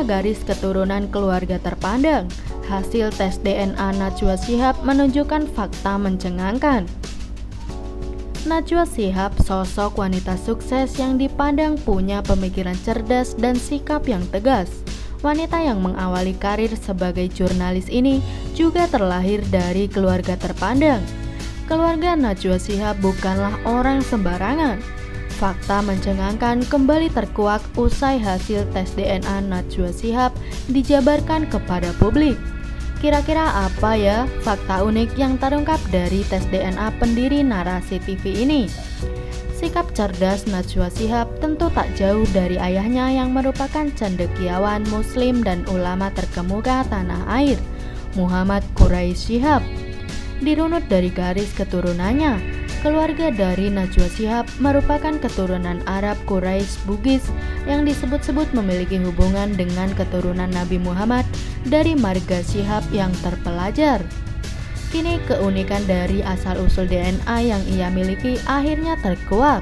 garis keturunan keluarga terpandang. Hasil tes DNA Najwa Shihab menunjukkan fakta mencengangkan. Najwa Shihab sosok wanita sukses yang dipandang punya pemikiran cerdas dan sikap yang tegas. Wanita yang mengawali karir sebagai jurnalis ini juga terlahir dari keluarga terpandang. Keluarga Najwa Shihab bukanlah orang sembarangan. Fakta mencengangkan kembali terkuak usai hasil tes DNA Najwa Shihab dijabarkan kepada publik. Kira-kira apa ya fakta unik yang terungkap dari tes DNA pendiri Narasi TV ini? Sikap cerdas Najwa Shihab tentu tak jauh dari ayahnya yang merupakan cendekiawan muslim dan ulama terkemuka tanah air, Muhammad Quraisy Shihab. Dirunut dari garis keturunannya, keluarga dari Najwa Shihab merupakan keturunan Arab Quraisy Bugis yang disebut-sebut memiliki hubungan dengan keturunan Nabi Muhammad dari marga Shihab yang terpelajar. Kini keunikan dari asal-usul DNA yang ia miliki akhirnya terkuak.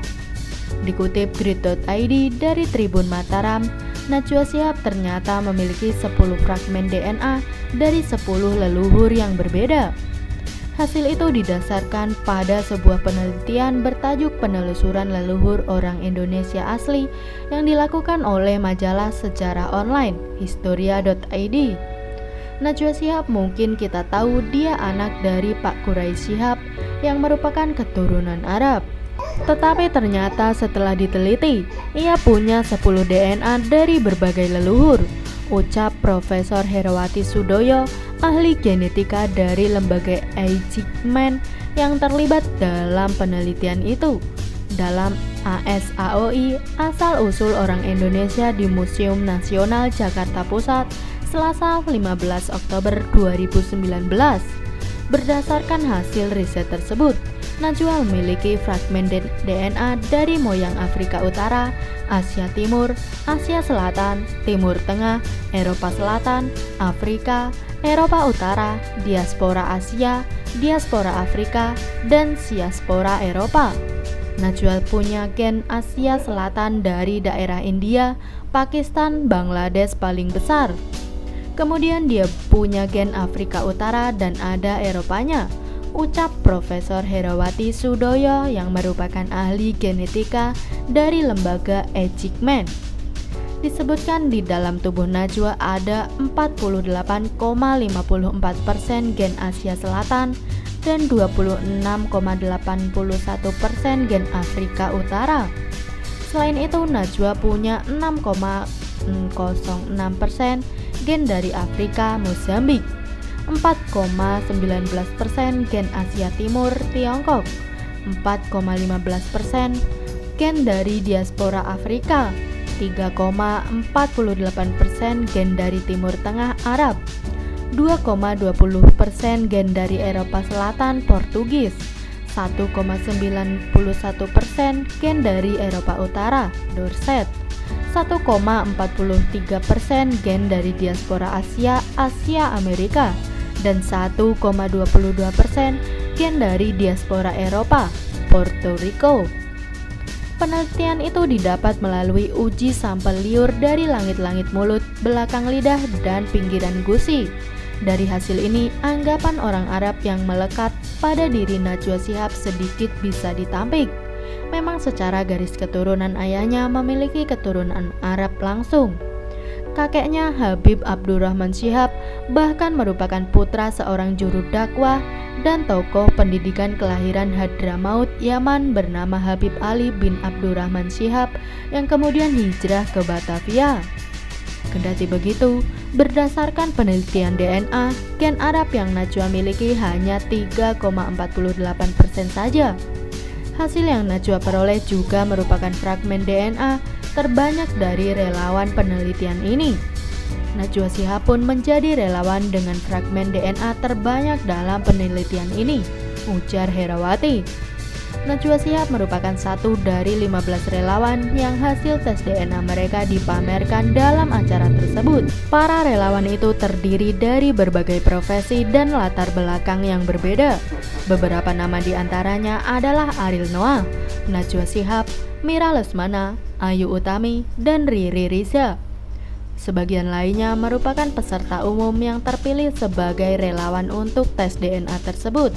Dikutip grid.id dari Tribun Mataram, Najwa Shihab ternyata memiliki 10 fragmen DNA dari 10 leluhur yang berbeda. Hasil itu didasarkan pada sebuah penelitian bertajuk Penelusuran Leluhur Orang Indonesia Asli yang dilakukan oleh majalah secara online Historia.id. Najwa Shihab mungkin kita tahu dia anak dari Pak Quraisy Shihab yang merupakan keturunan Arab. Tetapi ternyata setelah diteliti, ia punya 10 DNA dari berbagai leluhur, ucap Profesor Herawati Sudoyo, ahli genetika dari lembaga Eijkman yang terlibat dalam penelitian itu. Dalam ASAOI, Asal-Usul Orang Indonesia di Museum Nasional Jakarta Pusat, Selasa 15 Oktober 2019. Berdasarkan hasil riset tersebut, Najwa memiliki fragmen DNA dari moyang Afrika Utara, Asia Timur, Asia Selatan, Timur Tengah, Eropa Selatan, Afrika, Eropa Utara, diaspora Asia, diaspora Afrika, dan diaspora Eropa. Najwa punya gen Asia Selatan dari daerah India, Pakistan, Bangladesh paling besar. Kemudian dia punya gen Afrika Utara dan ada Eropanya, ucap Profesor Herawati Sudoyo yang merupakan ahli genetika dari lembaga Eijkman. Disebutkan di dalam tubuh Najwa ada 48,54% gen Asia Selatan dan 26,81% gen Afrika Utara. Selain itu, Najwa punya 6,06% gen dari Afrika Mozambik, 4,19% gen Asia Timur Tiongkok, 4,15% gen dari diaspora Afrika, 3,48% gen dari Timur Tengah Arab, 2,20% gen dari Eropa Selatan Portugis, 1,91% gen dari Eropa Utara Dorset, 1,43% gen dari diaspora Asia Amerika, dan 1,22% gen dari diaspora Eropa Puerto Rico. Penelitian itu didapat melalui uji sampel liur dari langit-langit mulut, belakang lidah, dan pinggiran gusi. Dari hasil ini, anggapan orang Arab yang melekat pada diri Najwa Shihab sedikit bisa ditampik. Memang secara garis keturunan ayahnya memiliki keturunan Arab langsung. Kakeknya Habib Abdurrahman Shihab bahkan merupakan putra seorang juru dakwah dan tokoh pendidikan kelahiran Hadramaut, Yaman bernama Habib Ali bin Abdurrahman Shihab yang kemudian hijrah ke Batavia. Kendati begitu, berdasarkan penelitian DNA, gen Arab yang Najwa miliki hanya 3,48% saja. Hasil yang Najwa peroleh juga merupakan fragmen DNA terbanyak dari relawan penelitian ini. Najwa Shihab pun menjadi relawan dengan fragmen DNA terbanyak dalam penelitian ini, ujar Herawati. Najwa Shihab merupakan satu dari 15 relawan yang hasil tes DNA mereka dipamerkan dalam acara tersebut. Para relawan itu terdiri dari berbagai profesi dan latar belakang yang berbeda. Beberapa nama diantaranya adalah Ariel Noah, Najwa Shihab, Mira Lesmana, Ayu Utami, dan Riri Riza. Sebagian lainnya merupakan peserta umum yang terpilih sebagai relawan untuk tes DNA tersebut.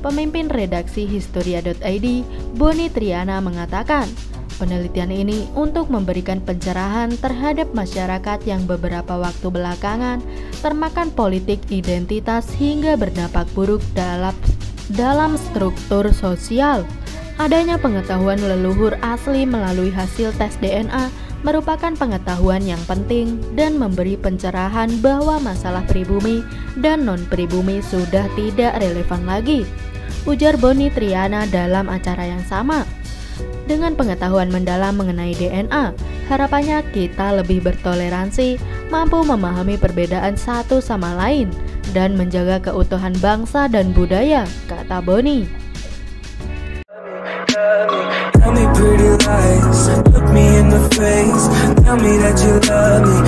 Pemimpin redaksi Historia.id, Boni Triana mengatakan, penelitian ini untuk memberikan pencerahan terhadap masyarakat yang beberapa waktu belakangan termakan politik identitas hingga berdampak buruk dalam struktur sosial. Adanya pengetahuan leluhur asli melalui hasil tes DNA merupakan pengetahuan yang penting dan memberi pencerahan bahwa masalah pribumi dan non-pribumi sudah tidak relevan lagi, ujar Boni Triana dalam acara yang sama. Dengan pengetahuan mendalam mengenai DNA, harapannya kita lebih bertoleransi, mampu memahami perbedaan satu sama lain, dan menjaga keutuhan bangsa dan budaya, kata Boni. Tell me pretty lies, look me in the face, tell me that you love me,